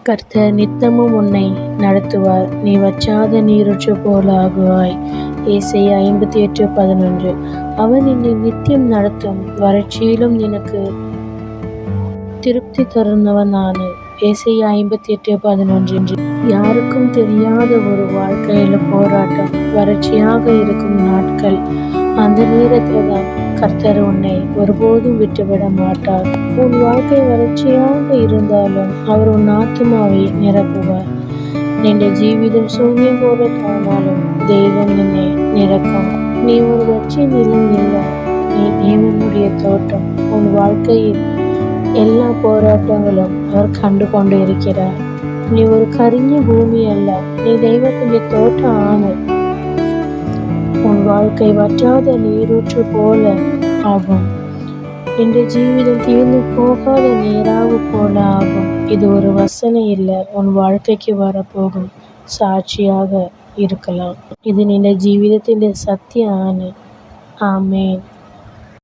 கர்த்தர் நித்தமும் உன்னை நடத்துவார். நீ வற்றாத நீரூற்று போல ஆகுவாய். ஏசாயா 58:11. அவர் என்னை நித்தியம் நடத்தும், வறட்சியிலும் எனக்கு திருப்தி தருந்தவன் நானு. ஏசாயா 58:11. யாருக்கும் தெரியாத ஒரு வாழ்க்கையில போராட்டம், வறட்சியாக இருக்கும் நாட்கள். அந்த நேரத்தில் தான் கர்த்தர் உன்னை ஒருபோதும் விட்டுவிட மாட்டார். உன் வாழ்க்கை வறட்சியாக இருந்தாலும் அவர் உன் ஆத்துமாவை நிரப்புவார். നിന്റെ ജീവിതം ശൂന്യം പോലെ തോന്നാലും ദൈവം നിന്നെ നിറക്കും. நீ ஒரு வெற்றி நிலம் இல்லை, நீ தேவனுடைய தோட்டம். உன் வாழ்க்கையில் எல்லா போராட்டங்களும் அவர் கண்டு கொண்டு இருக்கிறார். நீ ஒரு கரிഞ്ഞ பூமி அல்ல, நீ தெய்வத்தின் தோட்டம் ஆணு. உன் வாழ்க்கை வற்றாத நீரூற்று போல ஆகும். இந்த ஜீவிதம் தீர்ந்து போகாத நீராவு போல ஆகும். இது ஒரு வசனை இல்லை, உன் வாழ்க்கைக்கு வரப்போகும் சாட்சியாக இருக்கலாம். இது நின்ற ஜீவிதத்தின் சத்திய ஆணு. ஆமேன்.